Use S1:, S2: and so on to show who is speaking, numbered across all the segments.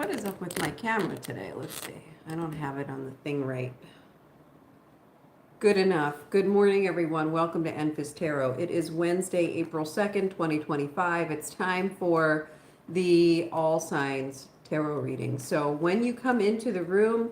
S1: What is up with my camera today? Let's see. I don't have it on the thing right. Good enough. Good morning, everyone. Welcome to Enfys Tarot. It is Wednesday, April 2nd, 2025. It's time for the All Signs Tarot reading. So when you come into the room,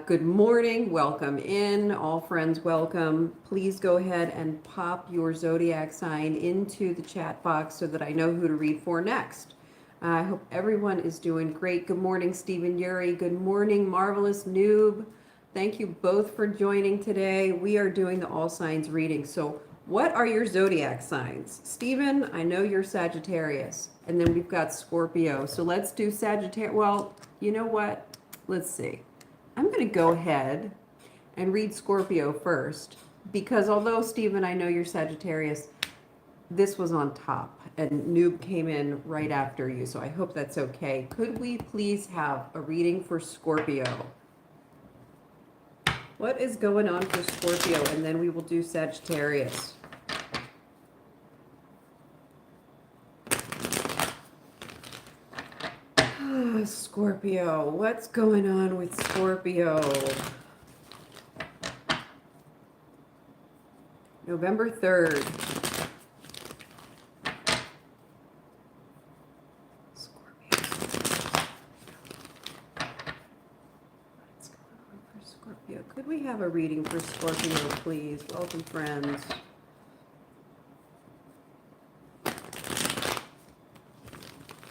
S1: good morning. Welcome in. All friends, welcome. Please go ahead and pop your zodiac sign into the chat box so that I know who to read for next. I hope everyone is doing great. Good morning, Stephen Yuri. Good morning, Marvelous Noob. Thank you both for joining today. We are doing the all signs reading. So what are your zodiac signs? Stephen, I know you're Sagittarius. And then we've got Scorpio. So let's do Sagittarius. Well, you know what? Let's see. I'm going to go ahead and read Scorpio first. Because although, Stephen, I know you're Sagittarius, this was on top. And Noob came in right after you. So I hope that's okay. Could we please have a reading for Scorpio? What is going on for Scorpio? And then we will do Sagittarius. Scorpio, what's going on with Scorpio? November 3rd. Could we have a reading for Scorpio, please? Welcome, friends.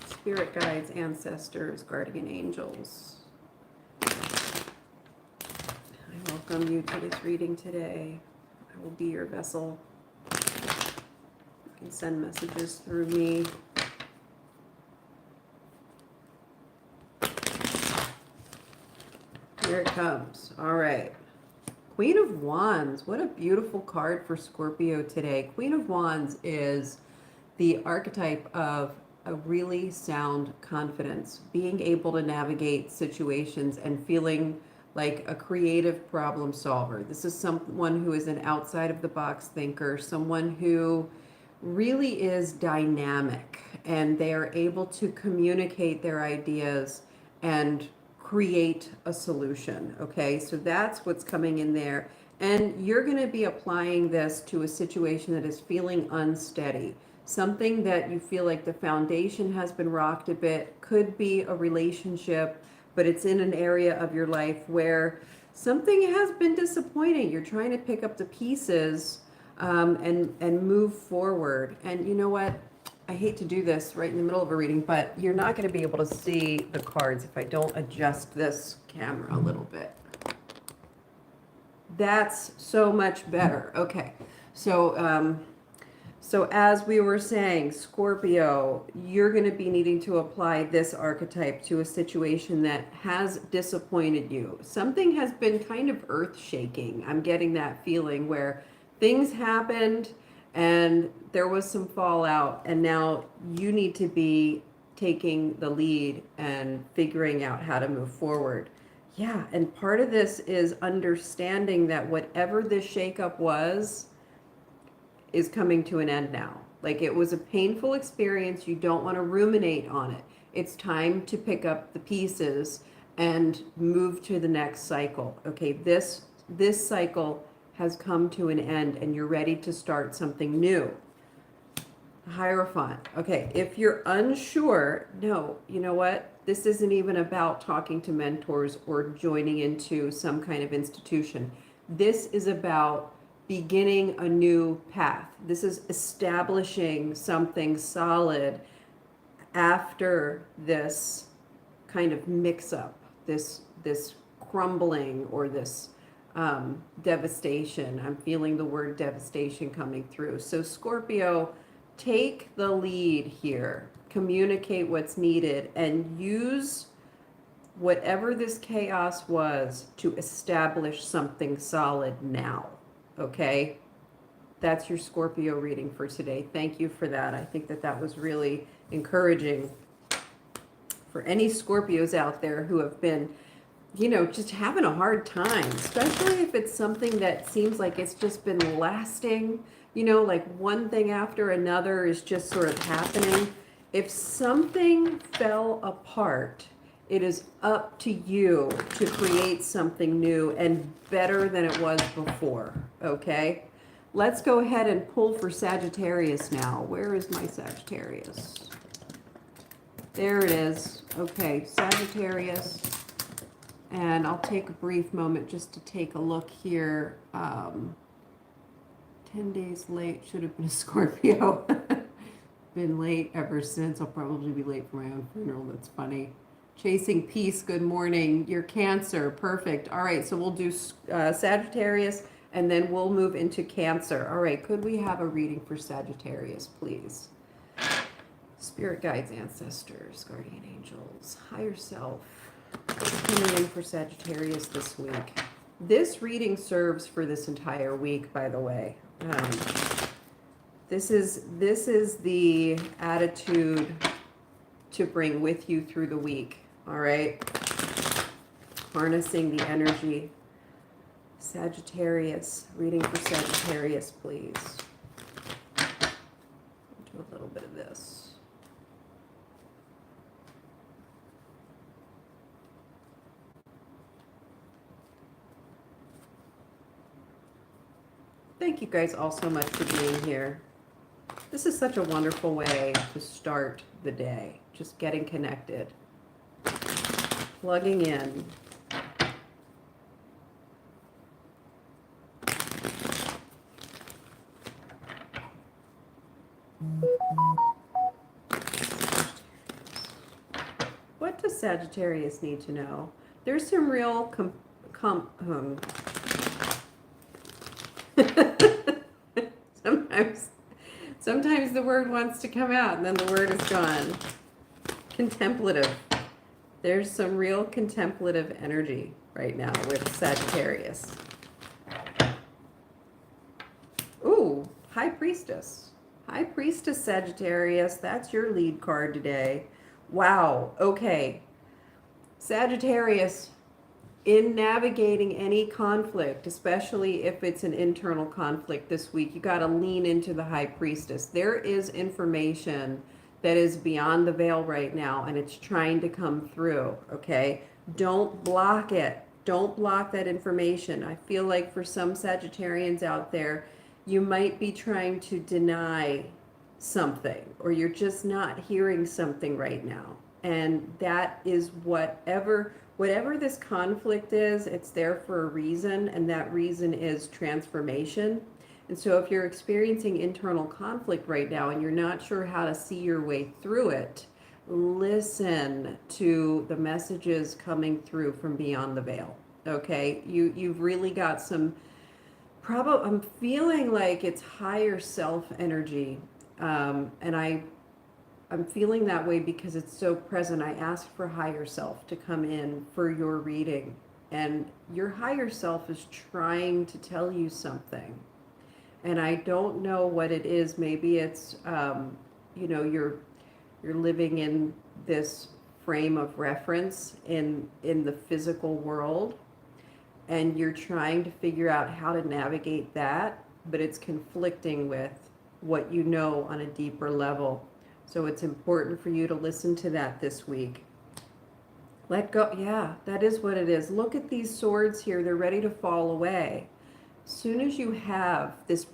S1: Spirit guides, ancestors, guardian angels. I welcome you to this reading today. I will be your vessel. You can send messages through me. Here it comes. All right. Queen of Wands. What a beautiful card for Scorpio today. Queen of Wands is the archetype of a really sound confidence, being able to navigate situations and feeling like a creative problem solver. This is someone who is an outside of the box thinker, someone who really is dynamic, and they are able to communicate their ideas and create a solution. Okay, so that's what's coming in there. And you're going to be applying this to a situation that is feeling unsteady. Something that you feel like the foundation has been rocked a bit. Could be a relationship, but it's in an area of your life where something has been disappointing. You're trying to pick up the pieces and move forward. And you know what? I hate to do this right in the middle of a reading, but you're not going to be able to see the cards if I don't adjust this camera a little bit. That's so much better. Okay, so as we were saying, Scorpio, you're going to be needing to apply this archetype to a situation that has disappointed you. Something has been kind of earth-shaking. I'm getting that feeling where things happened and there was some fallout, and now you need to be taking the lead and figuring out how to move forward. Yeah, and part of this is understanding that whatever this shakeup was is coming to an end now. Like, it was a painful experience. You don't want to ruminate on it. It's time to pick up the pieces and move to the next cycle. Okay, this cycle has come to an end and you're ready to start something new. Hierophant. Okay, if you're unsure, no, you know what? This isn't even about talking to mentors or joining into some kind of institution. This is about beginning a new path. This is establishing something solid after this kind of mix-up, this crumbling or this devastation. I'm feeling the word devastation coming through. So Scorpio, take the lead here. Communicate what's needed and use whatever this chaos was to establish something solid now. Okay? That's your Scorpio reading for today. Thank you for that. I think that was really encouraging for any Scorpios out there who have been, you know, just having a hard time, especially if it's something that seems like it's just been lasting, you know, like one thing after another is just sort of happening. If something fell apart It is up to you to create something new and better than it was before, okay? Let's go ahead and pull for Sagittarius now. Where is my Sagittarius? There it is. Okay, Sagittarius. And I'll take a brief moment just to take a look here. 10 days late, should have been a Scorpio. Been late ever since. I'll probably be late for my own funeral. That's funny. Chasing Peace, good morning. You're Cancer, perfect. All right, so we'll do Sagittarius, and then we'll move into Cancer. All right, could we have a reading for Sagittarius, please? Spirit guides, ancestors, guardian angels, higher self. Coming in for Sagittarius this week. This reading serves for this entire week, by the way. This is the attitude to bring with you through the week, all right? Harnessing the energy. Sagittarius, reading for Sagittarius, please. Do a little bit of this. Thank you guys all so much for being here. This is such a wonderful way to start the day. Just getting connected. Plugging in. What does Sagittarius need to know? There's some real Sometimes the word wants to come out and then the word is gone. Contemplative. There's some real contemplative energy right now with Sagittarius. Ooh, High Priestess. High Priestess Sagittarius, that's your lead card today. Wow, okay. Sagittarius, in navigating any conflict, especially if it's an internal conflict this week, you got to lean into the High Priestess. There is information that is beyond the veil right now, and it's trying to come through, okay? Don't block it. Don't block that information. I feel like for some Sagittarians out there, you might be trying to deny something, or you're just not hearing something right now. And that is whatever this conflict is, it's there for a reason, and that reason is transformation. And so if you're experiencing internal conflict right now and you're not sure how to see your way through it, listen to the messages coming through from beyond the veil, okay? You've really got some, I'm feeling like it's higher self energy, and I'm feeling that way because it's so present. I asked for higher self to come in for your reading, and your higher self is trying to tell you something. And I don't know what it is. Maybe it's, you're living in this frame of reference in the physical world, and you're trying to figure out how to navigate that, but it's conflicting with what you know on a deeper level. So it's important for you to listen to that this week. Let go. Yeah, that is what it is. Look at these swords here. They're ready to fall away. As soon as you have this,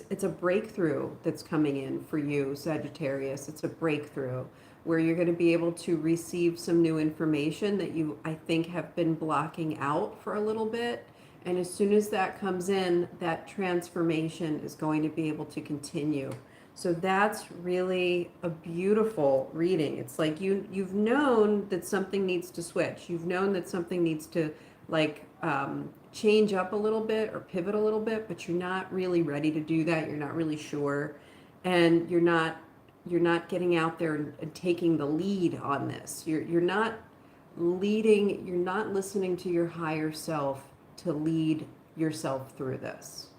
S1: it's a breakthrough that's coming in for you, Sagittarius. It's a breakthrough where you're going to be able to receive some new information that you, I think, have been blocking out for a little bit. And as soon as that comes in, that transformation is going to be able to continue. So that's really a beautiful reading. It's like you've known that something needs to switch. You've known that something needs to change up a little bit or pivot a little bit, but you're not really ready to do that. You're not really sure, and you're not getting out there and taking the lead on this. You're not leading. You're not listening to your higher self to lead yourself through this.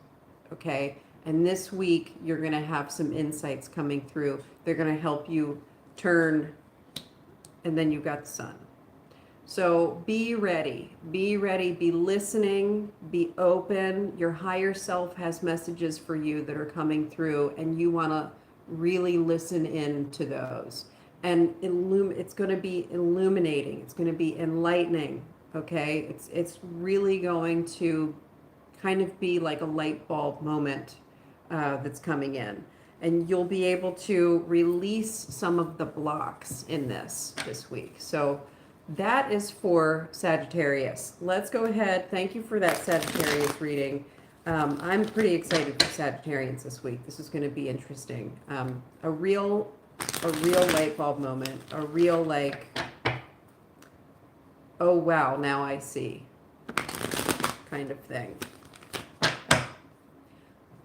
S1: Okay. And this week, you're going to have some insights coming through. They're going to help you turn, and then you've got the sun. So be ready, be listening, be open. Your higher self has messages for you that are coming through, and you want to really listen in to those. and it's going to be illuminating. It's going to be enlightening. Okay, it's really going to kind of be like a light bulb moment that's coming in, and you'll be able to release some of the blocks in this week. So that is for Sagittarius. Let's go ahead. Thank you for that Sagittarius reading. I'm pretty excited for Sagittarians this week. This is going to be interesting. A real light bulb moment. A real like, oh wow, now I see kind of thing.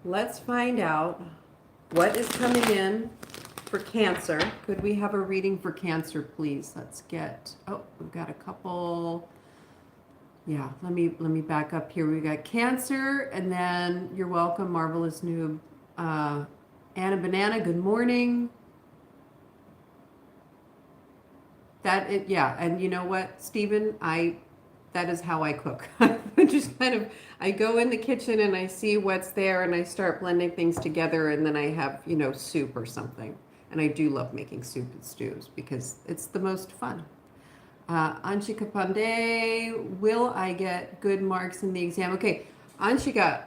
S1: Let's find out what is coming in for Cancer. Could we have a reading for Cancer, please? Let's get, oh, we've got a couple. Yeah, let me back up here. We got Cancer, and then you're welcome, Marvelous Noob. Anna Banana, good morning. Yeah, and you know what, Stephen, that is how I cook. I go in the kitchen and I see what's there and I start blending things together, and then I have, soup or something. And I do love making soup and stews because it's the most fun. Anshika Pandey, will I get good marks in the exam? Okay, Anshika,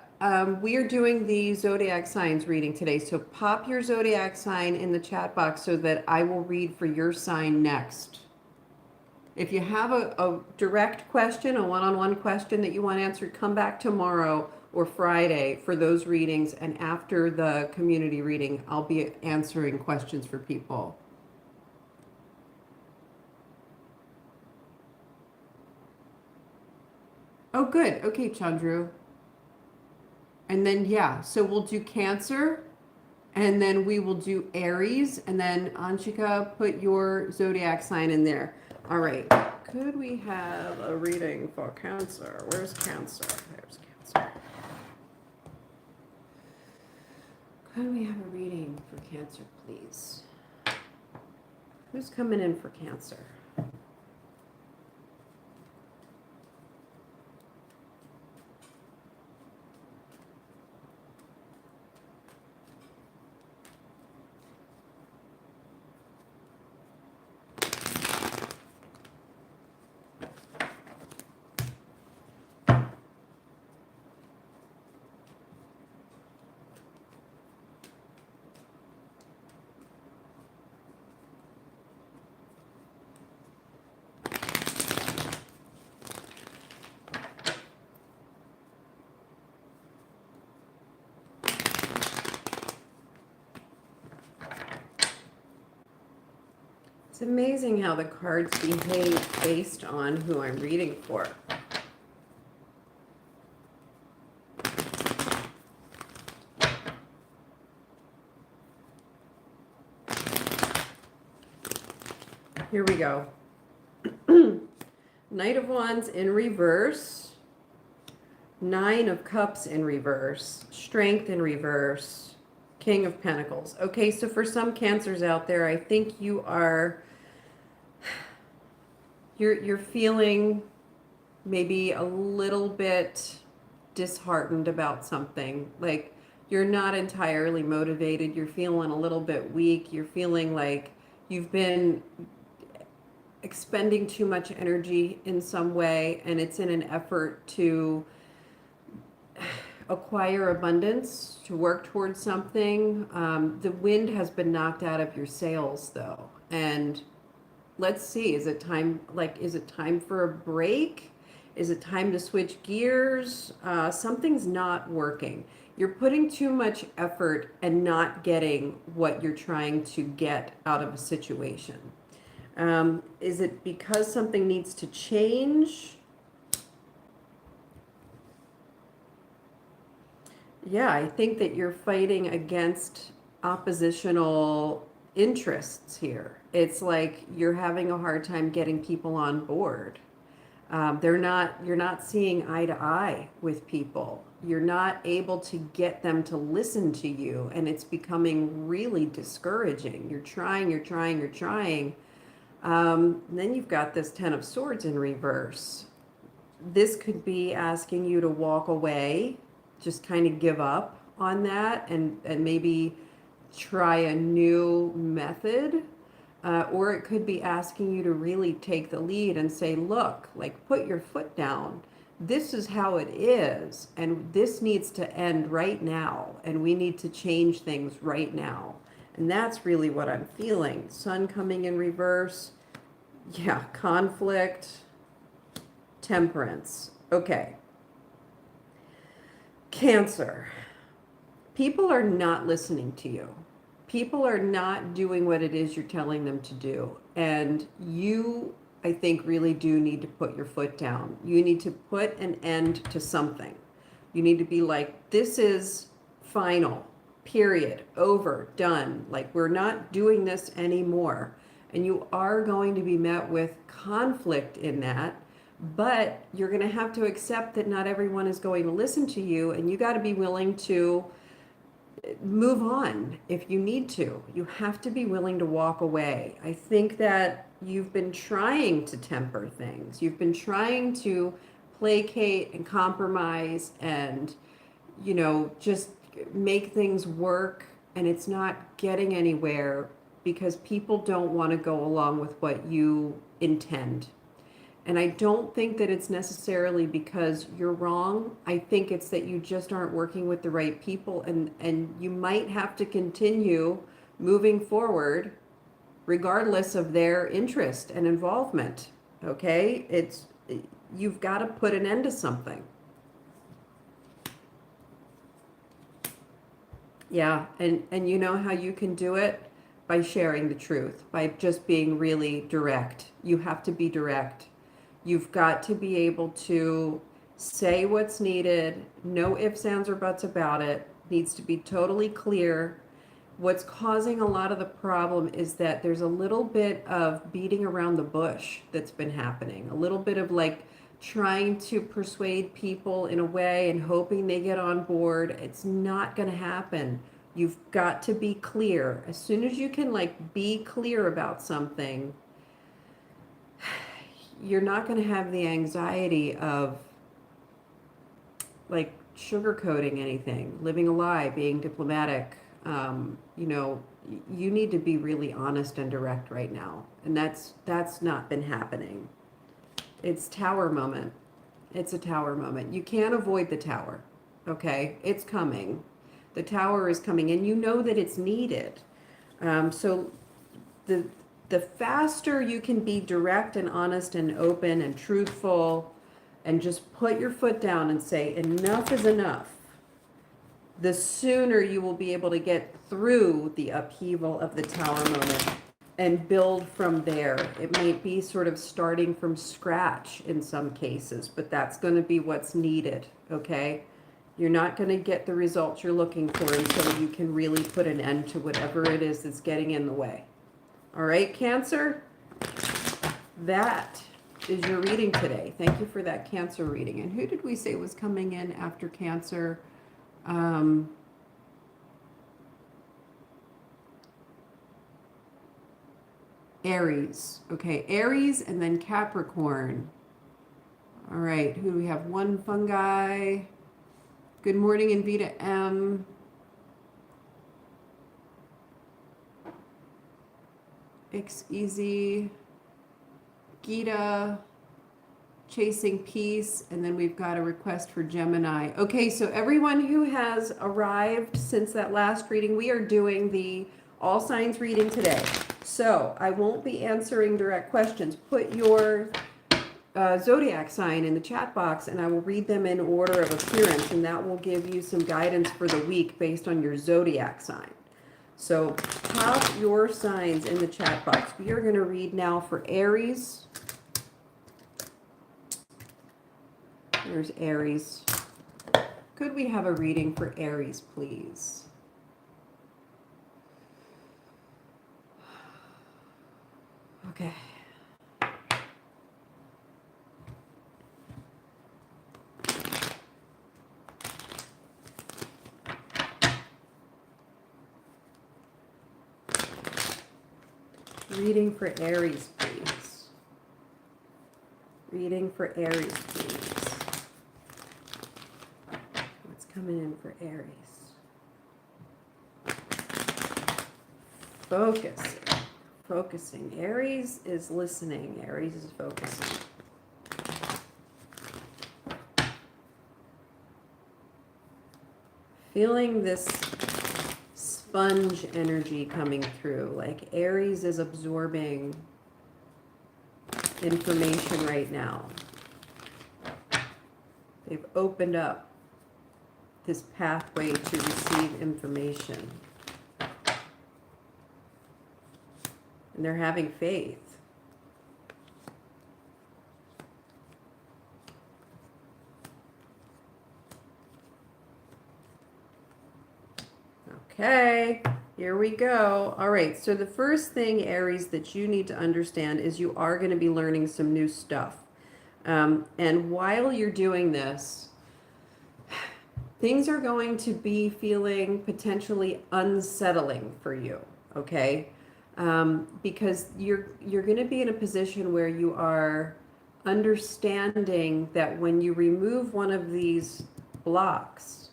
S1: we are doing the zodiac signs reading today. So pop your zodiac sign in the chat box so that I will read for your sign next. If you have a direct question, a one-on-one question that you want answered, come back tomorrow or Friday for those readings. And after the community reading, I'll be answering questions for people. Oh, good. Okay, Chandru. And then, yeah, so we'll do Cancer, and then we will do Aries, and then Anshika, put your zodiac sign in there. All right. Could we have a reading for Cancer? Where's Cancer? There's Cancer. Could we have a reading for Cancer, please? Who's coming in for Cancer? It's amazing how the cards behave based on who I'm reading for. Here we go. Knight of Wands in reverse. Nine of Cups in reverse. Strength in reverse. King of Pentacles. Okay, so for some Cancers out there, I think you're feeling maybe a little bit disheartened about something. Like you're not entirely motivated. You're feeling a little bit weak. You're feeling like you've been expending too much energy in some way, and it's in an effort to acquire abundance, to work towards something. The wind has been knocked out of your sails though, and let's see, is it time for a break? Is it time to switch gears? Something's not working. You're putting too much effort and not getting what you're trying to get out of a situation. Is it because something needs to change? Yeah, I think that you're fighting against oppositional interests here. It's like you're having a hard time getting people on board. You're not seeing eye to eye with people. You're not able to get them to listen to you, and it's becoming really discouraging. You're trying. Then you've got this Ten of Swords in reverse. This could be asking you to walk away, just kind of give up on that, and maybe try a new method. Or it could be asking you to really take the lead and say, look, like put your foot down. This is how it is. And this needs to end right now. And we need to change things right now. And that's really what I'm feeling. Sun coming in reverse. Yeah, conflict, temperance. Okay. Cancer. People are not listening to you. People are not doing what it is you're telling them to do. And you, I think, really do need to put your foot down. You need to put an end to something. You need to be like, this is final, period, over, done. Like, we're not doing this anymore. And you are going to be met with conflict in that, but you're going to have to accept that not everyone is going to listen to you, and you got to be willing to move on if you need to. You have to be willing to walk away. I think that you've been trying to temper things. You've been trying to placate and compromise and, you know, just make things work, and it's not getting anywhere because people don't want to go along with what you intend. And I don't think that it's necessarily because you're wrong. I think it's that you just aren't working with the right people, and you might have to continue moving forward regardless of their interest and involvement. Okay? You've got to put an end to something. Yeah, and you know how you can do it? By sharing the truth, by just being really direct. You have to be direct. You've got to be able to say what's needed, no ifs, ands, or buts about it. Needs to be totally clear. What's causing a lot of the problem is that there's a little bit of beating around the bush that's been happening. A little bit of like trying to persuade people in a way and hoping they get on board. It's not going to happen. You've got to be clear. As soon as you can like be clear about something, you're not going to have the anxiety of like sugarcoating anything, living a lie, being diplomatic. You know, you need to be really honest and direct right now. And that's not been happening. It's tower moment. It's a tower moment. You can't avoid the tower. Okay. It's coming. The tower is coming, and you know that it's needed. So the faster you can be direct and honest and open and truthful and just put your foot down and say enough is enough, the sooner you will be able to get through the upheaval of the tower moment and build from there. It might be sort of starting from scratch in some cases, but that's going to be what's needed, okay? You're not going to get the results you're looking for until you can really put an end to whatever it is that's getting in the way. All right, Cancer, that is your reading today. Thank you for that Cancer reading. And who did we say was coming in after Cancer? Aries. Okay, Aries and then Capricorn. All right, who do we have? One Fungi. Good morning, Invita M. X Easy, Gita, Chasing Peace, and then we've got a request for Gemini. Okay, so everyone who has arrived since that last reading, we are doing the all signs reading today. So I won't be answering direct questions. Put your zodiac sign in the chat box, and I will read them in order of appearance, and that will give you some guidance for the week based on your zodiac sign. So pop your signs in the chat box. We are going to read now for Aries. There's Aries. Could we have a reading for Aries, please? Okay. Reading for Aries, please. Reading for Aries, please. What's coming in for Aries? Focusing. Focusing. Aries is listening. Aries is focusing. Feeling this sponge energy coming through. Like Aries is absorbing information right now. They've opened up this pathway to receive information. And they're having faith. Okay, here we go. All right, so the first thing, Aries, that you need to understand is you are going to be learning some new stuff. And while you're doing this, things are going to be feeling potentially unsettling for you, okay? Because you're going to be in a position where you are understanding that when you remove one of these blocks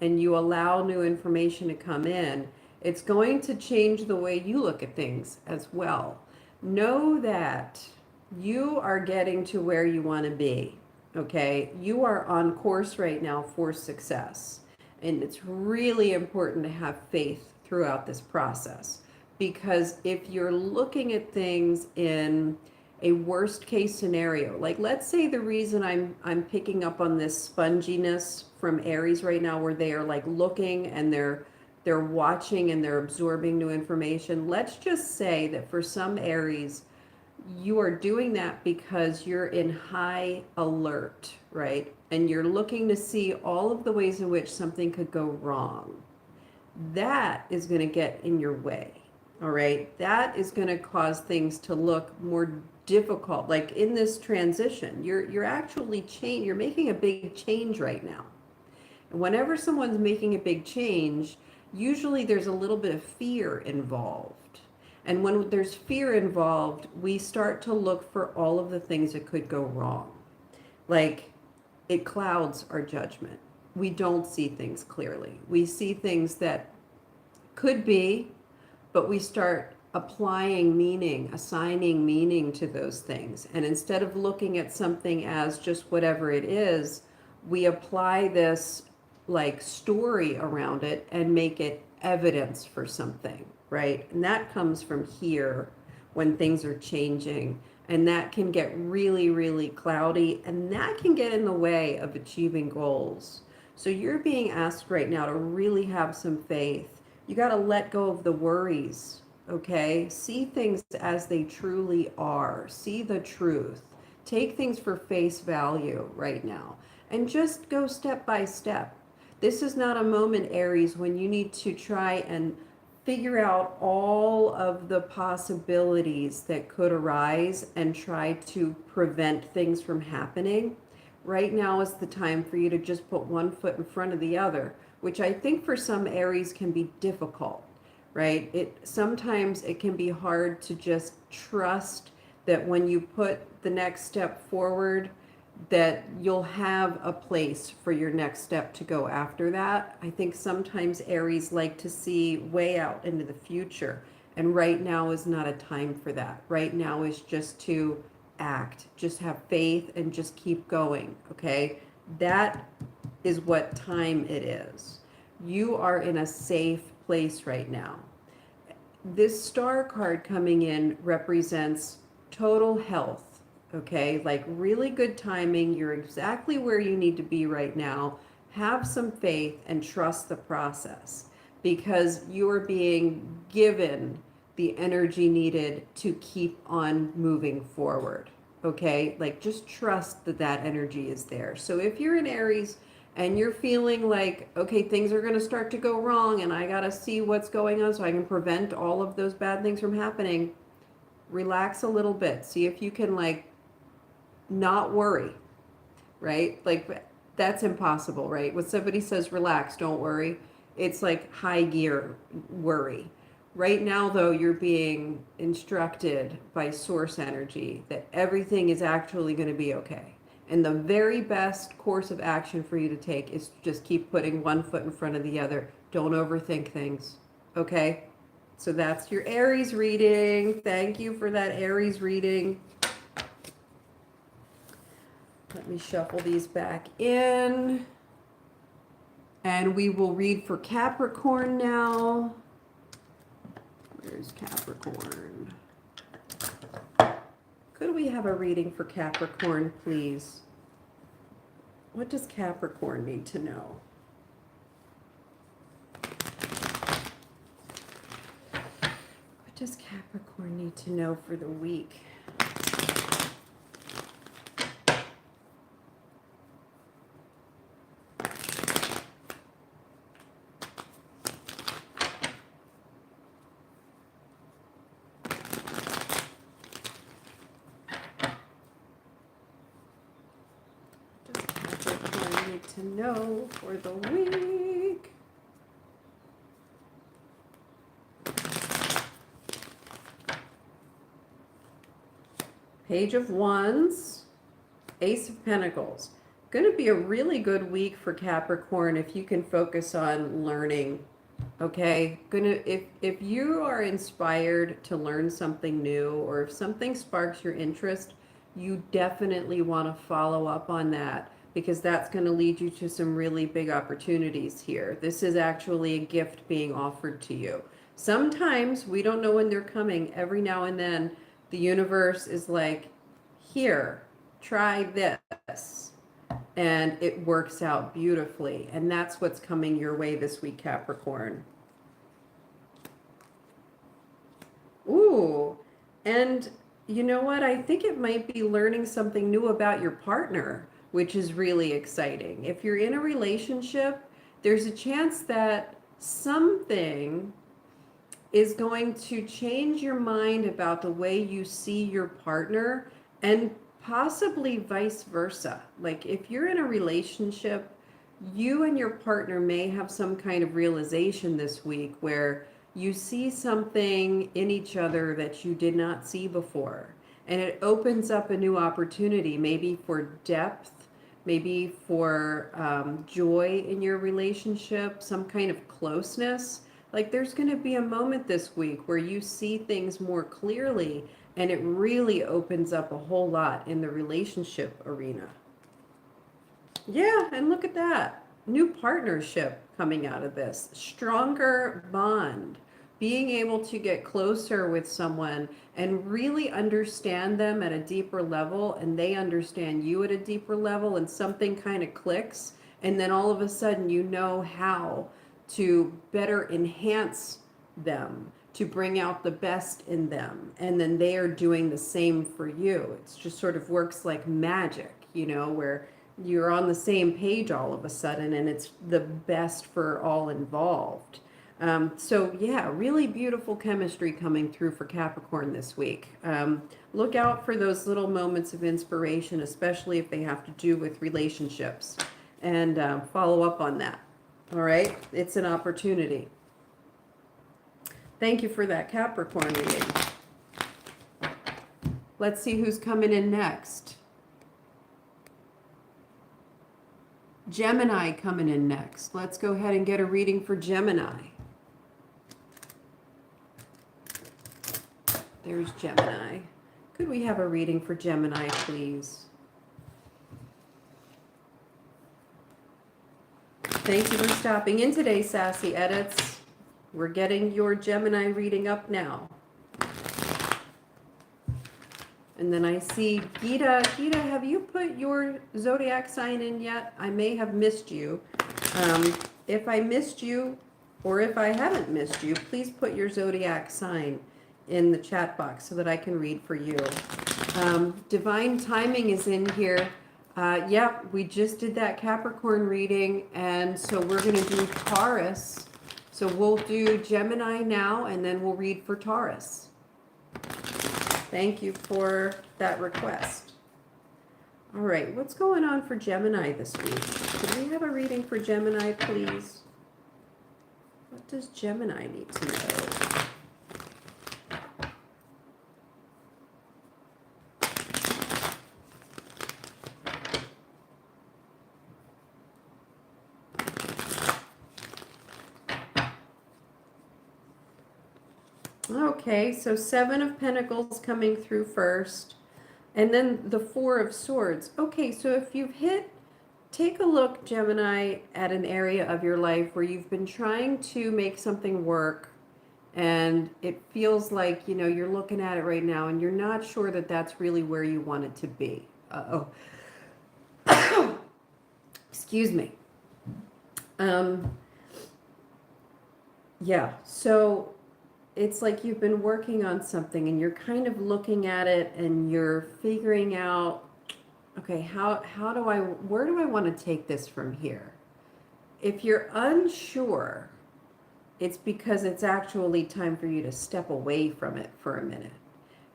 S1: and you allow new information to come in, it's going to change the way you look at things as well. Know that you are getting to where you want to be, okay? You are on course right now for success. And it's really important to have faith throughout this process. Because if you're looking at things in a worst case scenario, like let's say the reason I'm picking up on this sponginess from Aries right now, where they are like looking and they're watching and they're absorbing new information. Let's just say that for some Aries, you are doing that because you're in high alert, right? And you're looking to see all of the ways in which something could go wrong. That is going to get in your way. All right, that is going to cause things to look more difficult. Like in this transition, you're actually you're making a big change right now. And whenever someone's making a big change, usually there's a little bit of fear involved. And when there's fear involved, we start to look for all of the things that could go wrong. Like it clouds our judgment. We don't see things clearly. We see things that could be, but we start applying meaning, assigning meaning to those things. And instead of looking at something as just whatever it is, we apply this like story around it and make it evidence for something, right? And that comes from here when things are changing. And that can get really, really cloudy, and that can get in the way of achieving goals. So you're being asked right now to really have some faith. You got to let go of the worries, okay? See things as they truly are. See the truth. Take things for face value right now. And just go step by step. This is not a moment, Aries, when you need to try and figure out all of the possibilities that could arise and try to prevent things from happening. Right now is the time for you to just put one foot in front of the other, which I think for some Aries can be difficult, right? Sometimes it can be hard to just trust that when you put the next step forward, that you'll have a place for your next step to go after that. I think sometimes Aries like to see way out into the future, and right now is not a time for that. Right now is just to act, just have faith and just keep going, okay? That is what time it is. You are in a safe place right now. This star card coming in represents total health, okay? Like really good timing. You're exactly where you need to be right now. Have some faith and trust the process, because you're being given the energy needed to keep on moving forward, okay? Like just trust that that energy is there. So if you're in Aries and you're feeling like, okay, things are going to start to go wrong and I got to see what's going on so I can prevent all of those bad things from happening, relax a little bit. See if you can like not worry, right? Like that's impossible, right? When somebody says relax, don't worry, it's like high gear worry. Right now, though, you're being instructed by source energy that everything is actually going to be okay. And the very best course of action for you to take is just keep putting one foot in front of the other. Don't overthink things, okay? So that's your Aries reading. Thank you for that Aries reading. Let me shuffle these back in. And we will read for Capricorn now. Where's Capricorn? Could we have a reading for Capricorn, please? What does Capricorn need to know? What does Capricorn need to know for the week? To know for the week. Page of Wands, Ace of Pentacles. Going to be a really good week for Capricorn if you can focus on learning. Okay, if you are inspired to learn something new, or if something sparks your interest, you definitely want to follow up on that, because that's going to lead you to some really big opportunities here. This is actually a gift being offered to you. Sometimes we don't know when they're coming. Every now and then the universe is like, here, try this. And it works out beautifully. And that's what's coming your way this week, Capricorn. Ooh, and you know what? I think it might be learning something new about your partner, which is really exciting. If you're in a relationship, there's a chance that something is going to change your mind about the way you see your partner, and possibly vice versa. Like if you're in a relationship, you and your partner may have some kind of realization this week where you see something in each other that you did not see before. And it opens up a new opportunity, maybe for depth, maybe for joy in your relationship, some kind of closeness. Like there's going to be a moment this week where you see things more clearly, and it really opens up a whole lot in the relationship arena. Yeah, and look at that. New partnership coming out of this. Stronger bond. Being able to get closer with someone and really understand them at a deeper level, and they understand you at a deeper level, and something kind of clicks, and then all of a sudden you know how to better enhance them, to bring out the best in them, and then they are doing the same for you. It just sort of works like magic, you know, where you're on the same page all of a sudden, and it's the best for all involved. So yeah, really beautiful chemistry coming through for Capricorn this week. Look out for those little moments of inspiration, especially if they have to do with relationships, and follow up on that. All right, it's an opportunity. Thank you for that Capricorn reading. Let's see who's coming in next. Gemini coming in next. Let's go ahead and get a reading for Gemini. There's Gemini. Could we have a reading for Gemini, please? Thank you for stopping in today, Sassy Edits. We're getting your Gemini reading up now. And then I see Gita. Gita, have you put your zodiac sign in yet? I may have missed you. If I missed you, or if I haven't missed you, please put your zodiac sign in the chat box so that I can read for you. Divine Timing is in here. Yeah, we just did that Capricorn reading, and so we're going to do Taurus. So we'll do Gemini now, and then we'll read for Taurus. Thank you for that request. All right, what's going on for Gemini this week? Could we have a reading for Gemini, please? What does Gemini need to know? Okay, so Seven of Pentacles coming through first, and then the Four of Swords. Okay, so if you've hit, take a look, Gemini, at an area of your life where you've been trying to make something work, and it feels like, you know, you're looking at it right now and you're not sure that that's really where you want it to be. Uh-oh. Excuse me. Yeah, so it's like you've been working on something and you're kind of looking at it and you're figuring out, okay, where do I want to take this from here? If you're unsure, it's because it's actually time for you to step away from it for a minute.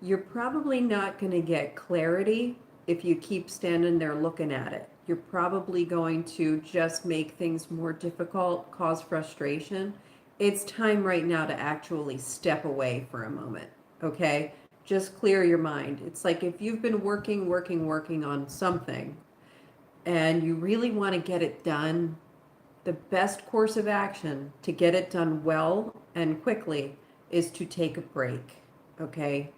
S1: You're probably not going to get clarity if you keep standing there looking at it. You're probably going to just make things more difficult, cause frustration. It's time right now to actually step away for a moment, okay? Just clear your mind. It's like if you've been working on something and you really want to get it done, the best course of action to get it done well and quickly is to take a break, okay?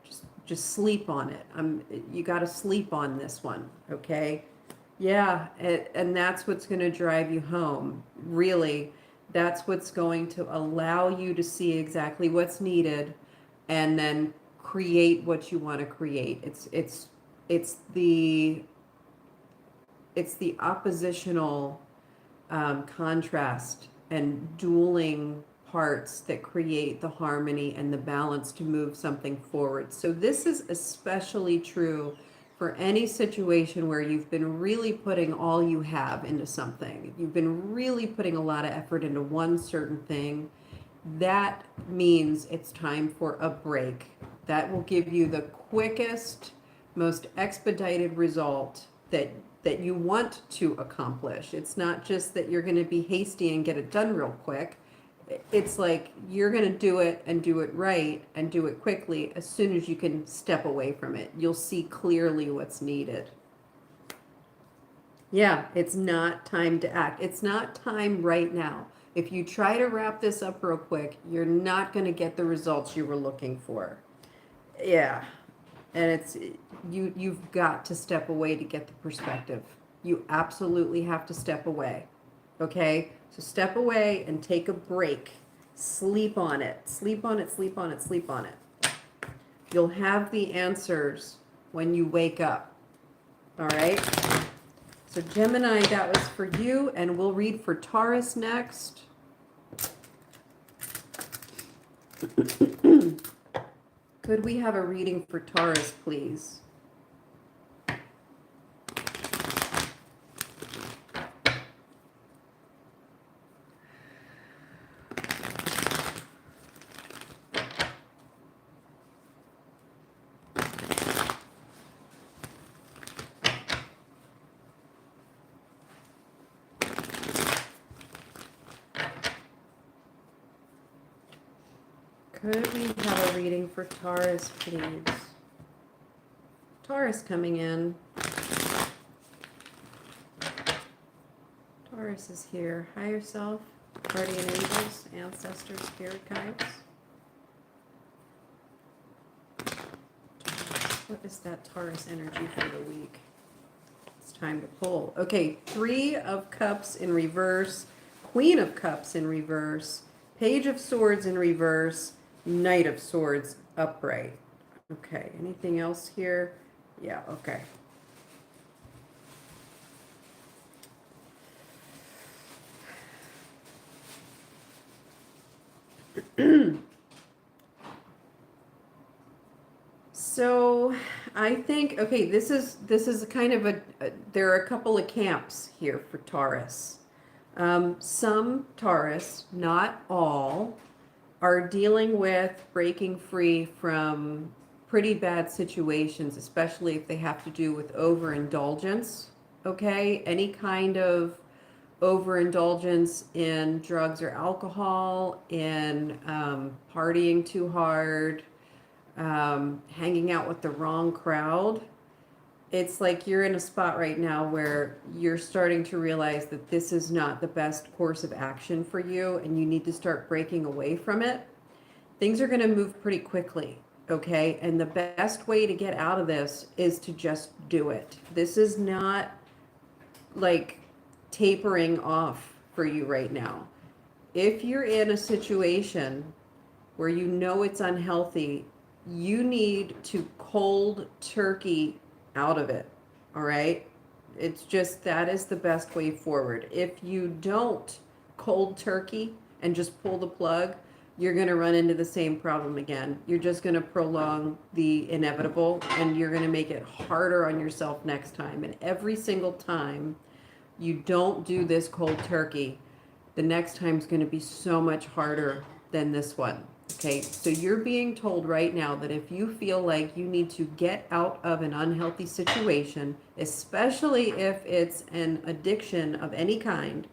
S1: Just sleep on it. You got to sleep on this one, okay? Yeah, and that's what's going to drive you home. Really, that's what's going to allow you to see exactly what's needed and then create what you want to create. It's the oppositional contrast and dueling parts that create the harmony and the balance to move something forward. So this is especially true for any situation where you've been really putting all you have into something. You've been really putting a lot of effort into one certain thing. That means it's time for a break. That will give you the quickest, most expedited result that you want to accomplish. It's not just that you're going to be hasty and get it done real quick. It's like you're going to do it and do it right and do it quickly as soon as you can step away from it. You'll see clearly what's needed. Yeah, it's not time to act. It's not time right now. If you try to wrap this up real quick, you're not going to get the results you were looking for. Yeah. And you've got to step away to get the perspective. You absolutely have to step away. Okay? So step away and take a break. Sleep on it. Sleep on it, sleep on it, sleep on it. You'll have the answers when you wake up. All right? So Gemini, that was for you, and we'll read for Taurus next. Could we have a reading for Taurus, please? Could we have a reading for Taurus, please? Taurus coming in. Taurus is here. Higher self, guardian angels, ancestors, spirit guides. What is that Taurus energy for the week? It's time to pull. Okay, Three of Cups in reverse, Queen of Cups in reverse, Page of Swords in reverse, Knight of Swords upright. Okay, anything else here? Yeah, okay. So I think, okay, this is kind of there are a couple of camps here for Taurus. Some Taurus, not all, are dealing with breaking free from pretty bad situations, especially if they have to do with overindulgence, okay? Any kind of overindulgence in drugs or alcohol, in partying too hard, hanging out with the wrong crowd. It's like you're in a spot right now where you're starting to realize that this is not the best course of action for you and you need to start breaking away from it. things are going to move pretty quickly. Okay. And the best way to get out of this is to just do it. This is not like tapering off for you right now. If you're in a situation where you know it's unhealthy, you need to cold turkey out of it. All right. It's just, that is the best way forward. If you don't cold turkey and just pull the plug, you're going to run into the same problem again. You're just going to prolong the inevitable, and you're going to make it harder on yourself next time. And every single time you don't do this cold turkey, the next time is going to be so much harder than this one. Okay, so you're being told right now that if you feel like you need to get out of an unhealthy situation, especially if it's an addiction of any kind,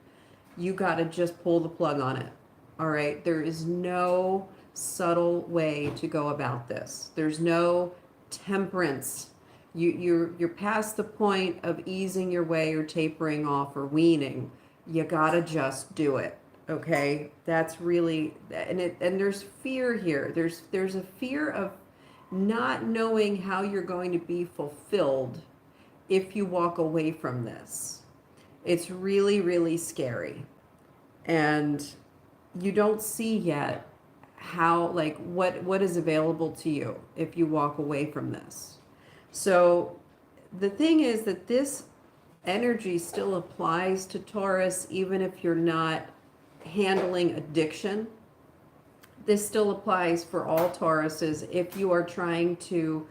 S1: you got to just pull the plug on it. All right, there is no subtle way to go about this. There's no temperance. You're past the point of easing your way or tapering off or weaning. You got to just do it. Okay, that's really, and there's fear here. There's a fear of not knowing how you're going to be fulfilled if you walk away from this. It's really, really scary. And you don't see yet how, like, what is available to you if you walk away from this. So the thing is that this energy still applies to Taurus, even if you're not handling addiction. This still applies for all Tauruses if you are trying to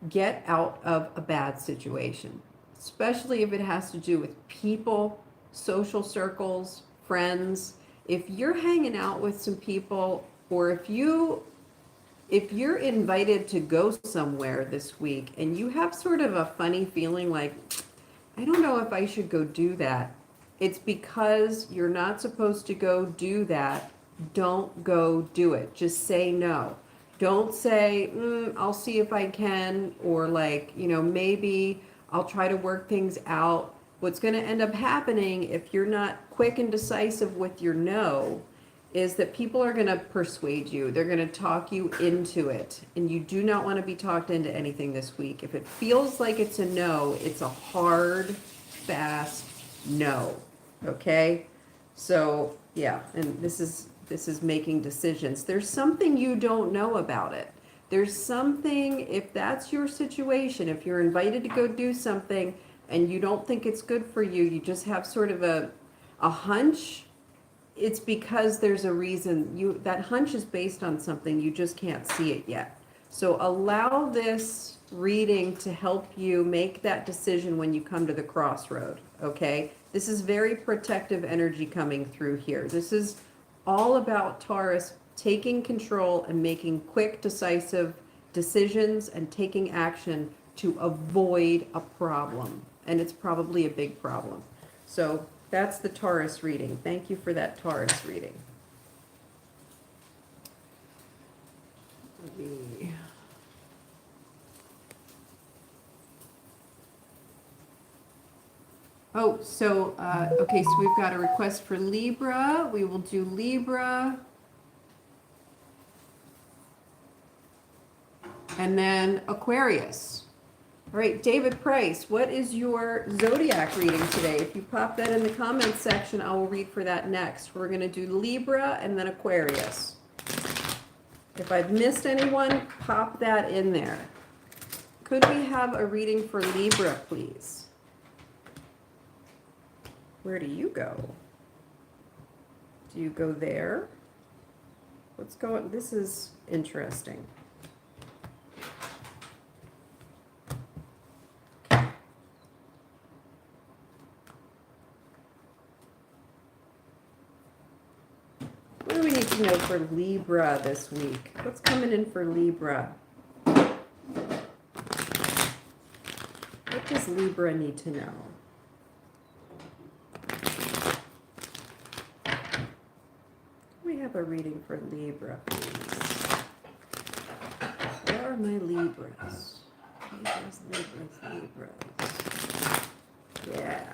S1: get out of a bad situation, especially if it has to do with people, social circles, friends. If you're hanging out with some people, or if you're invited to go somewhere this week and you have sort of a funny feeling like, I don't know if I should go do that, it's because you're not supposed to go do that. Don't go do it. Just say no. Don't say, I'll see if I can, or like, maybe I'll try to work things out. What's going to end up happening if you're not quick and decisive with your no is that people are going to persuade you. They're going to talk you into it. And you do not want to be talked into anything this week. If it feels like it's a no, it's a hard, fast no. Okay? So, yeah, and this is making decisions. There's something you don't know about it. There's something, if that's your situation, if you're invited to go do something and you don't think it's good for you, you just have sort of a hunch, it's because there's a reason. That hunch is based on something, you just can't see it yet. So allow this reading to help you make that decision when you come to the crossroad, okay? This is very protective energy coming through here. This is all about Taurus taking control and making quick, decisive decisions and taking action to avoid a problem. And it's probably a big problem. So that's the Taurus reading. Thank you for that Taurus reading. Oh, so, okay, so we've got a request for Libra. We will do Libra. And then Aquarius. All right, David Price, what is your Zodiac reading today? If you pop that in the comments section, I will read for that next. We're going to do Libra and then Aquarius. If I've missed anyone, pop that in there. Could we have a reading for Libra, please? Where do you go? Do you go there? What's going? This is interesting. What do we need to know for Libra this week? What's coming in for Libra? What does Libra need to know? We have a reading for Libra, please. Where are my Libras? Libras. Yeah.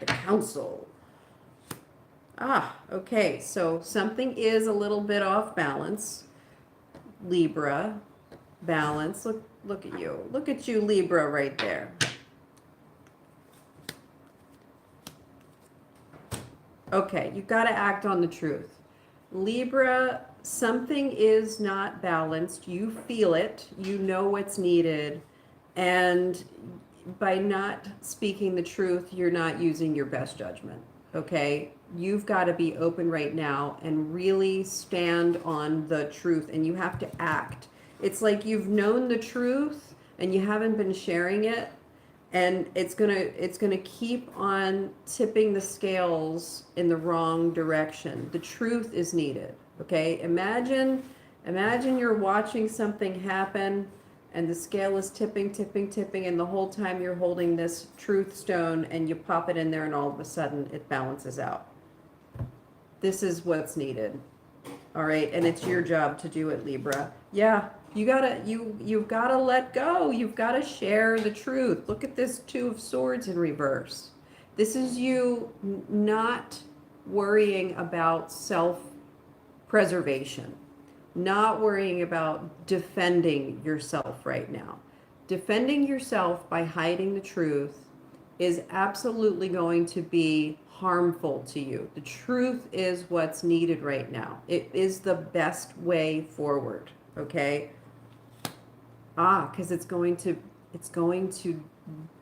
S1: The Council. Okay, so something is a little bit off balance. Libra, balance. Look at you. Look at you, Libra, right there. Okay, you got to act on the truth. Libra, something is not balanced. You feel it. You know what's needed. And by not speaking the truth, you're not using your best judgment. Okay? You've got to be open right now and really stand on the truth, and you have to act. It's like you've known the truth and you haven't been sharing it, and it's gonna keep on tipping the scales in the wrong direction. The truth is needed. Okay, imagine you're watching something happen and the scale is tipping, tipping, tipping, and the whole time you're holding this truth stone and you pop it in there and all of a sudden it balances out. This is what's needed. All right, and it's your job to do it, Libra. Yeah, you've gotta let go. You've gotta share the truth. Look at this Two of Swords in reverse. This is you not worrying about self-preservation, not worrying about defending yourself right now. Defending yourself by hiding the truth is absolutely going to be harmful to you. The truth is what's needed right now. It is the best way forward, okay? Because it's going to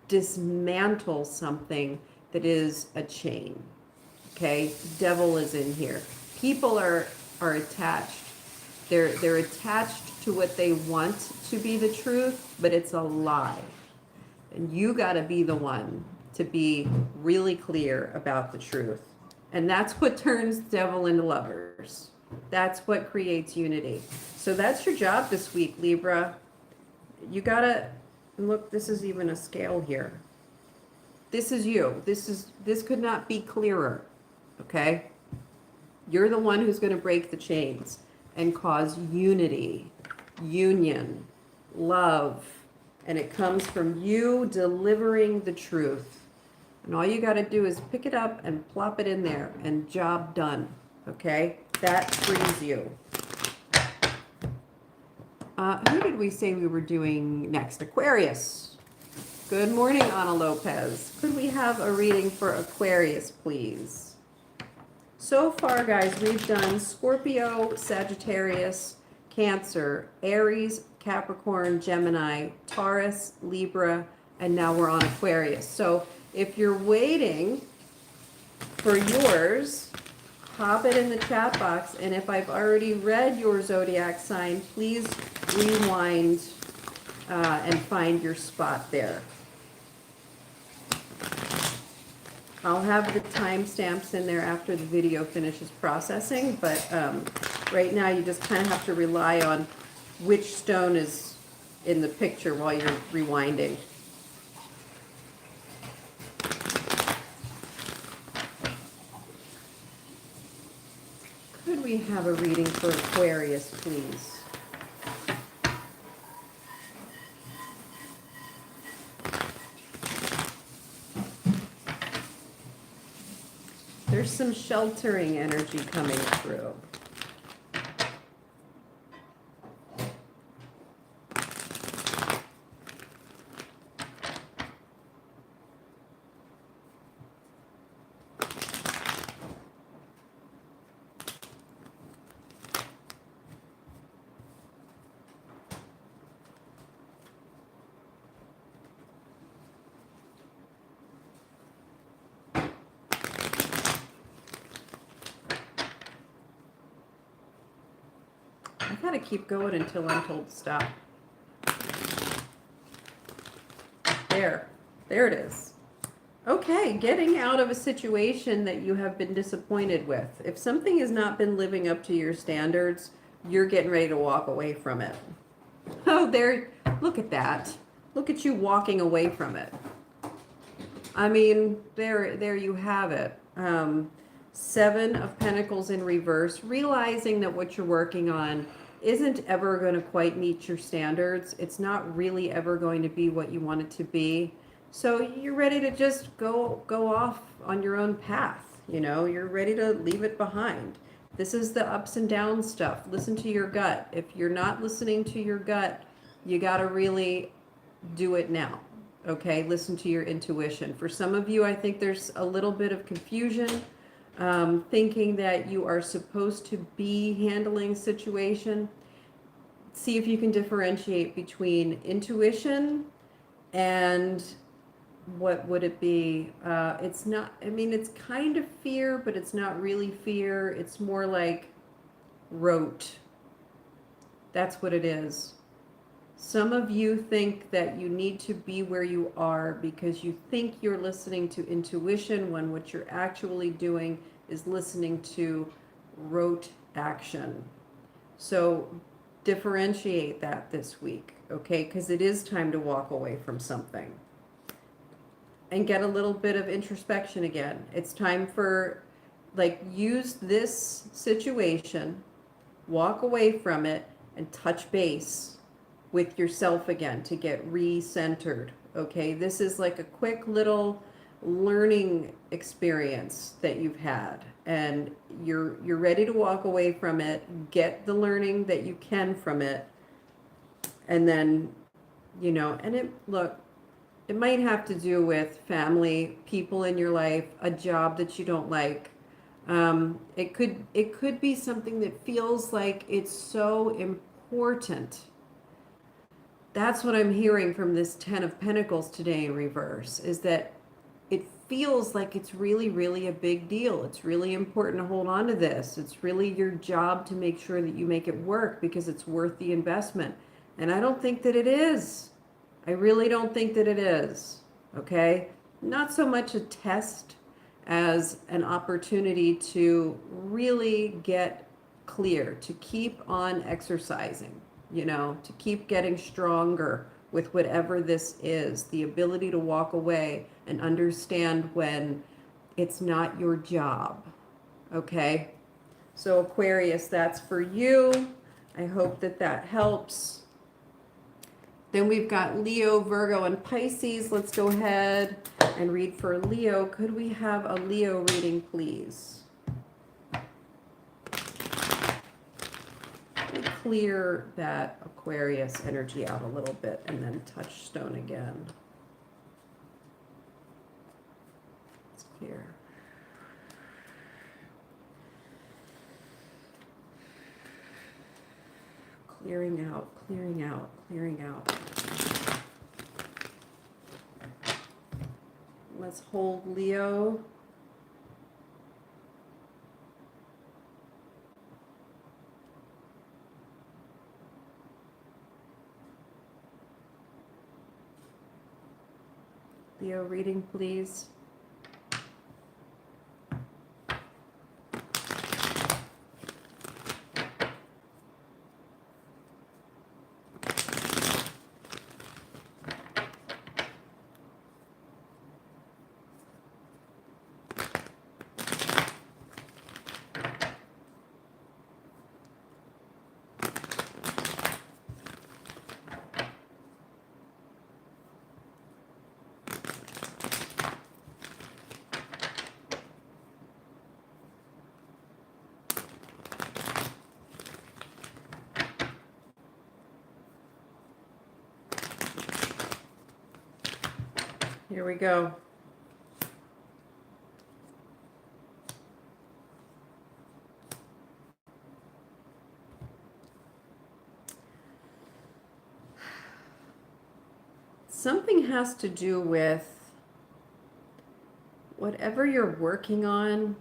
S1: dismantle something that is a chain. Okay? Devil is in here. People are attached. They're attached to what they want to be the truth, but it's a lie. And you got to be the one to be really clear about the truth. And that's what turns devil into lovers. That's what creates unity. So that's your job this week, Libra. You gotta, look, this is even a scale here. This is you. This could not be clearer, okay? You're the one who's going to break the chains and cause unity, union, love. And it comes from you delivering the truth. And all you got to do is pick it up and plop it in there, and job done, okay? That frees you. Who did we say we were doing next? Aquarius. Good morning, Ana Lopez. Could we have a reading for Aquarius, please? So far, guys, we've done Scorpio, Sagittarius, Cancer, Aries, Capricorn, Gemini, Taurus, Libra, and now we're on Aquarius. So if you're waiting for yours, pop it in the chat box, and if I've already read your zodiac sign, please rewind and find your spot there. I'll have the timestamps in there after the video finishes processing, but right now you just kind of have to rely on which stone is in the picture while you're rewinding. Could we have a reading for Aquarius, please? There's some sheltering energy coming through. I gotta keep going until I'm told to stop. There it is. Okay, getting out of a situation that you have been disappointed with. If something has not been living up to your standards, you're getting ready to walk away from it. Oh, there, look at that. Look at you walking away from it. I mean, there you have it. Seven of Pentacles in reverse, realizing that what you're working on isn't ever going to quite meet your standards. It's not really ever going to be what you want it to be. So you're ready to just go off on your own path. You know, you're ready to leave it behind. This is the ups and downs stuff. Listen to your gut. If you're not listening to your gut, you got to really do it now. Okay, listen to your intuition. For some of you, I think there's a little bit of confusion, thinking that you are supposed to be handling situation. See if you can differentiate between intuition and what would it be? It's not, I mean, it's kind of fear, but it's not really fear. It's more like rote. That's what it is. Some of you think that you need to be where you are because you think you're listening to intuition when what you're actually doing is listening to rote action. So differentiate that this week, okay? Because it is time to walk away from something and get a little bit of introspection again. It's time for, like, use this situation, walk away from it, and touch base with yourself again to get re-centered, okay? This is like a quick little learning experience that you've had, and you're ready to walk away from it, get the learning that you can from it, and then, you know, and it might have to do with family, people in your life, a job that you don't like. It could be something that feels like it's so important. That's what I'm hearing from this 10 of Pentacles today in reverse, is that it feels like it's really, really a big deal. It's really important to hold on to this. It's really your job to make sure that you make it work because it's worth the investment. And I don't think that it is. I really don't think that it is. Okay? Not so much a test as an opportunity to really get clear, to keep on exercising. You know, to keep getting stronger with whatever this is, the ability to walk away and understand when it's not your job. Okay? So Aquarius, that's for you. I hope that that helps. Then we've got Leo, Virgo, and Pisces. Let's go ahead and read for Leo. Could we have a Leo reading, please? Clear that Aquarius energy out a little bit and then touchstone again. It's clear. Clearing out, clearing out, clearing out. Let's hold Leo. Leo reading, please. Here we go. Something has to do with whatever you're working on.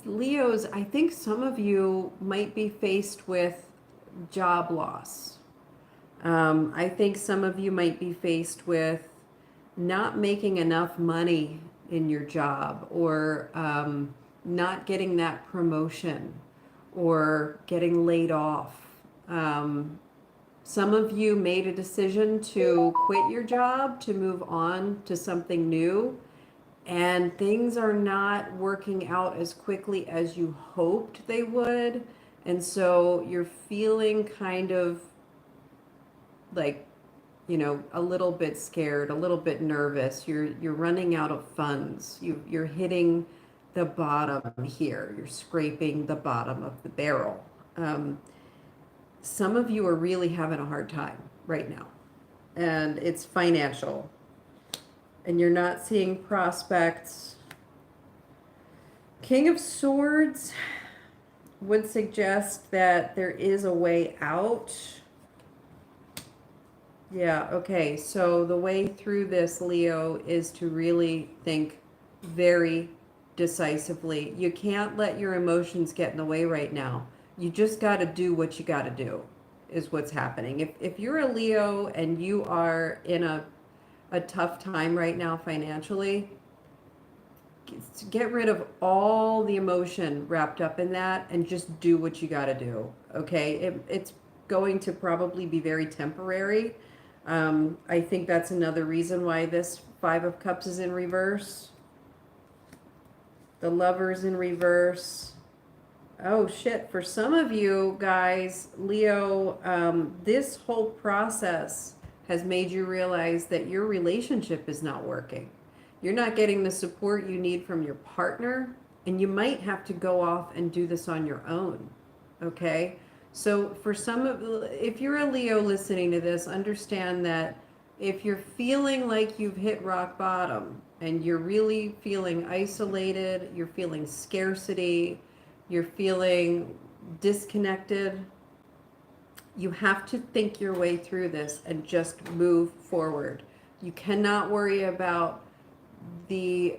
S1: Leos, I think some of you might be faced with job loss. I think some of you might be faced with not making enough money in your job, or not getting that promotion, or getting laid off. Some of you made a decision to quit your job, to move on to something new, and things are not working out as quickly as you hoped they would. And so you're feeling kind of like you know, a little bit scared, a little bit nervous. You're running out of funds. You're hitting the bottom here. You're scraping the bottom of the barrel. Some of you are really having a hard time right now, and it's financial, and you're not seeing prospects. King of Swords would suggest that there is a way out. Yeah, okay. So the way through this, Leo, is to really think very decisively. You can't let your emotions get in the way right now. You just got to do what you got to do, is what's happening. If you're a Leo and you are in a tough time right now financially, get rid of all the emotion wrapped up in that and just do what you got to do. Okay, it's going to probably be very temporary. I think that's another reason why this Five of Cups is in reverse. The Lover's in reverse. Oh shit, for some of you guys, Leo, this whole process has made you realize that your relationship is not working. You're not getting the support you need from your partner, and you might have to go off and do this on your own. Okay? So for some of, if you're a Leo listening to this, understand that if you're feeling like you've hit rock bottom and you're really feeling isolated, you're feeling scarcity, you're feeling disconnected, you have to think your way through this and just move forward. You cannot worry about the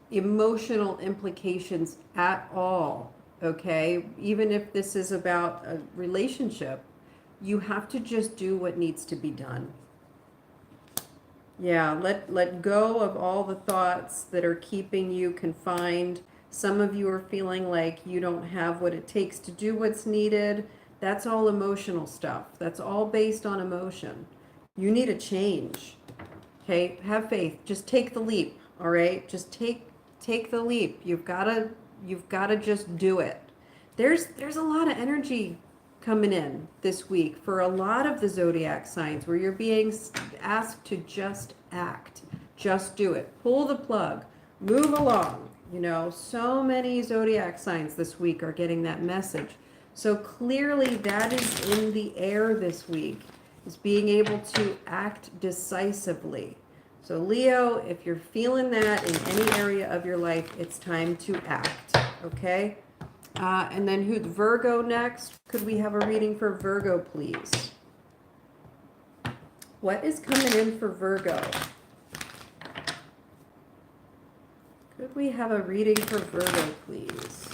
S1: emotional implications at all, okay? Even if this is about a relationship, you have to just do what needs to be done. Yeah, let go of all the thoughts that are keeping you confined. Some of you are feeling like you don't have what it takes to do what's needed. That's all emotional stuff. That's all based on emotion. You need a change. Okay, have faith. Just take the leap. All right, just take the leap. You've gotta just do it. There's a lot of energy coming in this week for a lot of the zodiac signs where you're being asked to just act, just do it, pull the plug, move along. You know, so many zodiac signs this week are getting that message. So clearly that is in the air this week, is being able to act decisively. So Leo, if you're feeling that in any area of your life, it's time to act, okay? And then who's Virgo next? Could we have a reading for Virgo, please? What is coming in for Virgo? Could we have a reading for Virgo, please?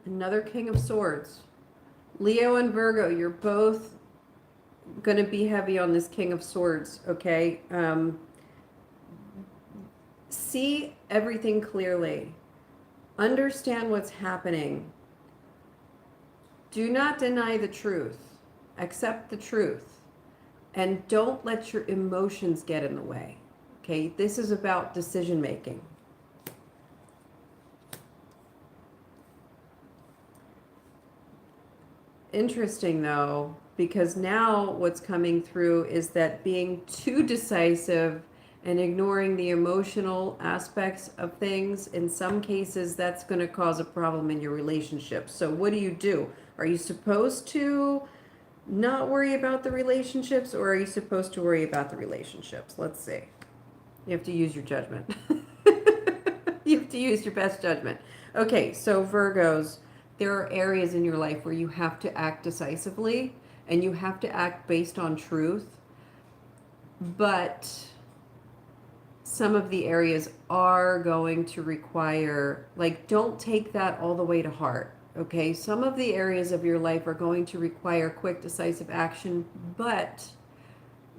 S1: Another King of Swords. Leo and Virgo, you're both going to be heavy on this King of Swords, okay? See everything clearly. Understand what's happening. Do not deny the truth. Accept the truth. And don't let your emotions get in the way, okay? This is about decision making. Interesting though, because now what's coming through is that being too decisive and ignoring the emotional aspects of things, in some cases that's going to cause a problem in your relationship. So what do? Are you supposed to not worry about the relationships, or are you supposed to worry about the relationships? Let's see. You have to use your judgment. You have to use your best judgment. Okay, so Virgos, there are areas in your life where you have to act decisively and you have to act based on truth. But some of the areas are going to require, like, don't take that all the way to heart. Okay, some of the areas of your life are going to require quick, decisive action, but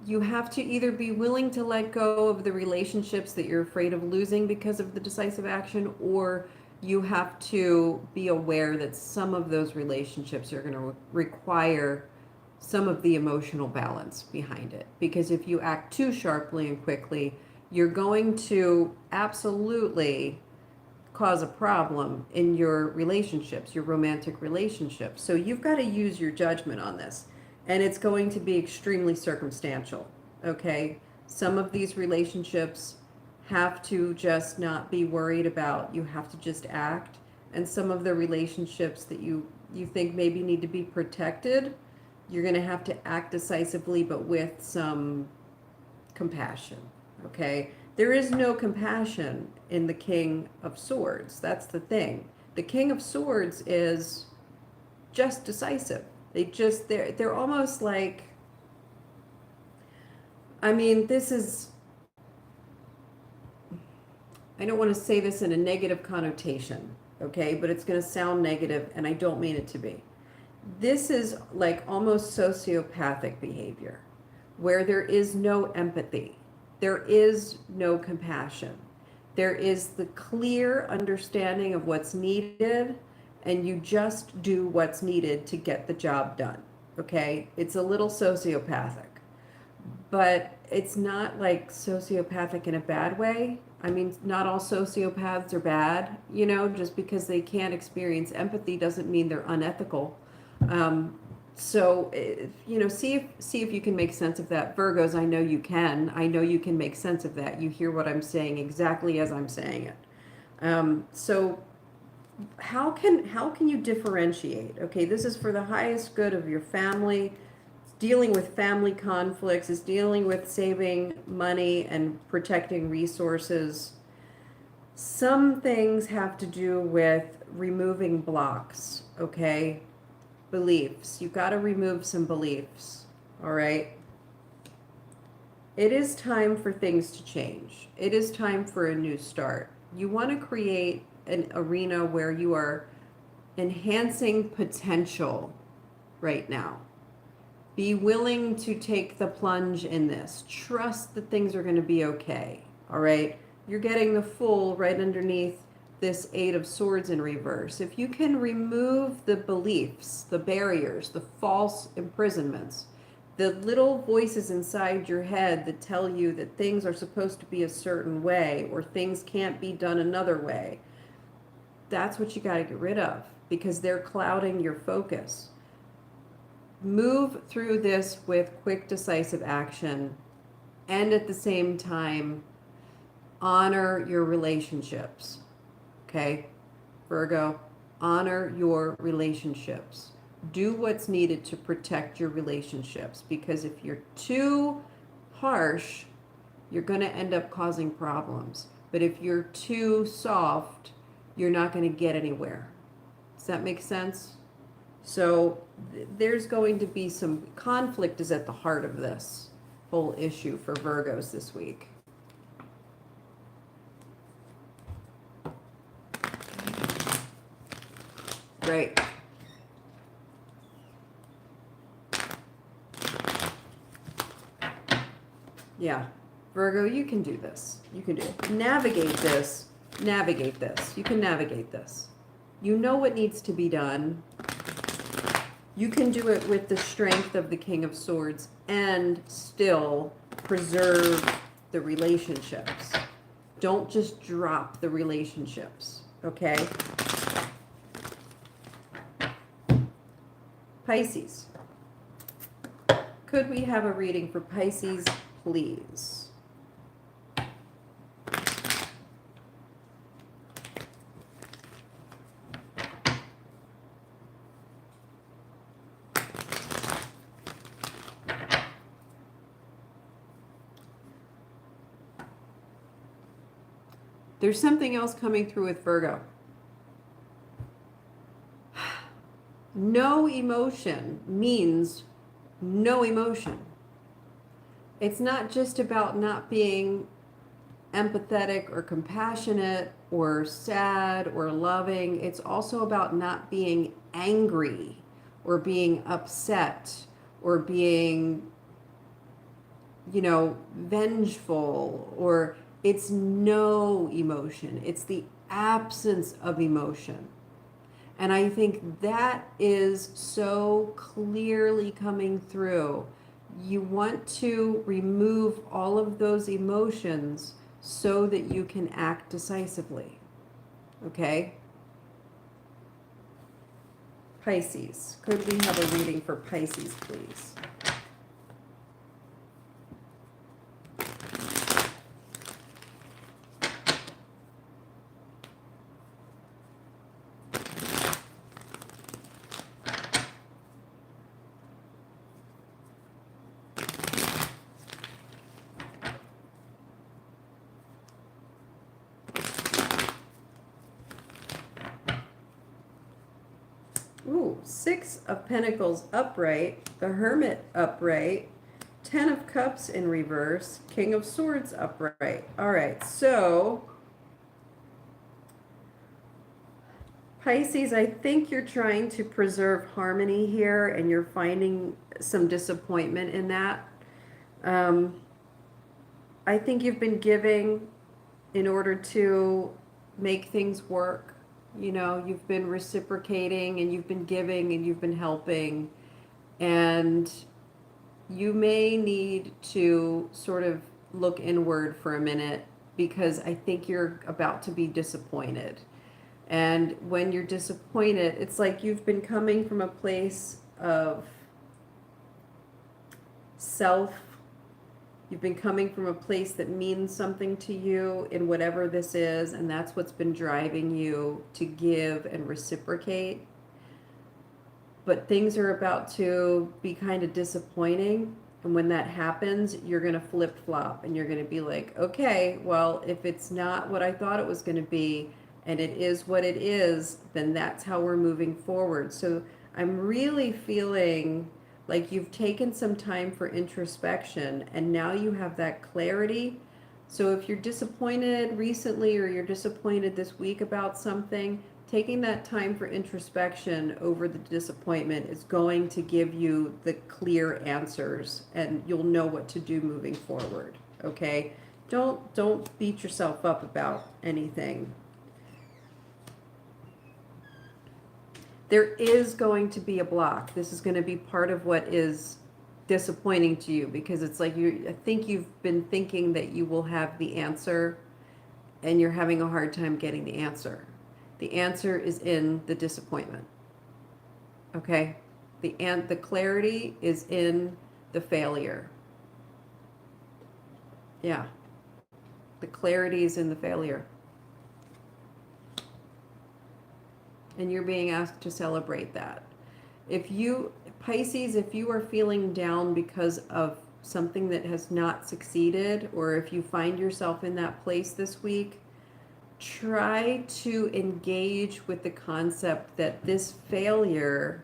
S1: you have to either be willing to let go of the relationships that you're afraid of losing because of the decisive action, or you have to be aware that some of those relationships are going to require some of the emotional balance behind it. Because if you act too sharply and quickly, you're going to absolutely cause a problem in your relationships, your romantic relationships. So you've got to use your judgment on this. And it's going to be extremely circumstantial, okay? Some of these relationships have to just not be worried about. You have to just act. And some of the relationships that you think maybe need to be protected, you're going to have to act decisively, but with some compassion, okay? There is no compassion in the King of Swords. That's the thing. The King of Swords is just decisive. They're almost like, I mean, this is, I don't want to say this in a negative connotation, okay, but it's going to sound negative, and I don't mean it to be. This is like almost sociopathic behavior, where there is no empathy, there is no compassion, there is the clear understanding of what's needed, and you just do what's needed to get the job done, okay? It's a little sociopathic, but it's not like sociopathic in a bad way. I mean, not all sociopaths are bad, you know, just because they can't experience empathy doesn't mean they're unethical. So, you know, see if you can make sense of that. Virgos, I know you can. I know you can make sense of that. You hear what I'm saying exactly as I'm saying it. So how can you differentiate? Okay, this is for the highest good of your family. It's dealing with family conflicts. It's dealing with saving money and protecting resources. Some things have to do with removing blocks, okay? Beliefs. You've got to remove some beliefs, all right? It is time for things to change. It is time for a new start. You want to create an arena where you are enhancing potential right now. Be willing to take the plunge in this. Trust that things are going to be okay, all right? You're getting the Fool right underneath this Eight of Swords in reverse. If you can remove the beliefs, the barriers, the false imprisonments, the little voices inside your head that tell you that things are supposed to be a certain way or things can't be done another way, that's what you got to get rid of, because they're clouding your focus. Move through this with quick, decisive action, and at the same time, honor your relationships. Okay, Virgo, honor your relationships. Do what's needed to protect your relationships, because if you're too harsh, you're going to end up causing problems. But if you're too soft, you're not going to get anywhere. Does that make sense? So there's going to be some conflict is at the heart of this whole issue for Virgos this week. Right. Yeah. Virgo, you can do this. You can do it. Navigate this. Navigate this. You can navigate this. You know what needs to be done. You can do it with the strength of the King of Swords and still preserve the relationships. Don't just drop the relationships, okay? Pisces. Could we have a reading for Pisces, please? There's something else coming through with Virgo. No emotion means no emotion. It's not just about not being empathetic or compassionate or sad or loving. It's also about not being angry or being upset or being, you know, vengeful, or it's no emotion. It's the absence of emotion. And I think that is so clearly coming through. You want to remove all of those emotions so that you can act decisively. Okay? Pisces. Could we have a reading for Pisces, please? Ooh, Six of Pentacles upright, the Hermit upright, Ten of Cups in reverse, King of Swords upright. All right, so Pisces, I think you're trying to preserve harmony here, and you're finding some disappointment in that. I think you've been giving in order to make things work. You know, you've been reciprocating and you've been giving and you've been helping. And you may need to sort of look inward for a minute, because I think you're about to be disappointed. And when you're disappointed, it's like you've been coming from a place of self. You've been coming from a place that means something to you in whatever this is, and that's what's been driving you to give and reciprocate. But things are about to be kind of disappointing, and when that happens, you're going to flip-flop, and you're going to be like, okay, well, if it's not what I thought it was going to be, and it is what it is, then that's how we're moving forward. So I'm really feeling like you've taken some time for introspection, and now you have that clarity. So if you're disappointed recently or you're disappointed this week about something, taking that time for introspection over the disappointment is going to give you the clear answers, and you'll know what to do moving forward. Okay? Don't beat yourself up about anything. There is going to be a block. This is going to be part of what is disappointing to you, because it's like I think you've been thinking that you will have the answer, and you're having a hard time getting the answer. The answer is in the disappointment. Okay? The clarity is in the failure. Yeah. The clarity is in the failure. And you're being asked to celebrate that. Pisces, if you are feeling down because of something that has not succeeded, or if you find yourself in that place this week, try to engage with the concept that this failure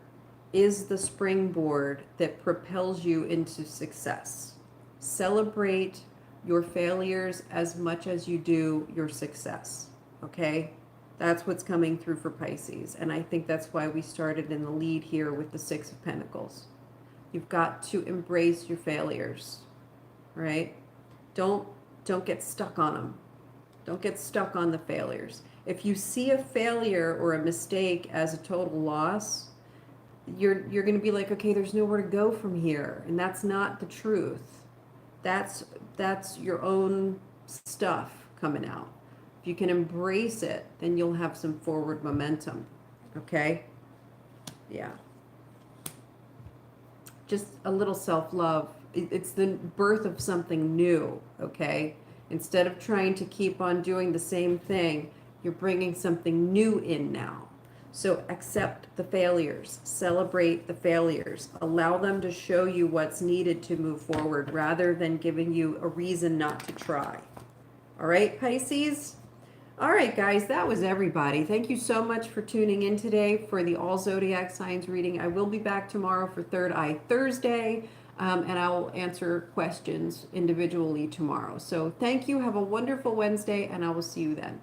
S1: is the springboard that propels you into success. Celebrate your failures as much as you do your success, okay? That's what's coming through for Pisces. And I think that's why we started in the lead here with the Six of Pentacles. You've got to embrace your failures, right? Don't get stuck on them. Don't get stuck on the failures. If you see a failure or a mistake as a total loss, you're going to be like, okay, there's nowhere to go from here. And that's not the truth. That's your own stuff coming out. If you can embrace it, then you'll have some forward momentum. Okay? Yeah. Just a little self-love. It's the birth of something new, okay? Instead of trying to keep on doing the same thing, you're bringing something new in now. So accept the failures, celebrate the failures, allow them to show you what's needed to move forward rather than giving you a reason not to try. All right, Pisces? All right, guys, that was everybody. Thank you so much for tuning in today for the All Zodiac Signs reading. I will be back tomorrow for Third Eye Thursday, and I will answer questions individually tomorrow. So thank you. Have a wonderful Wednesday, and I will see you then.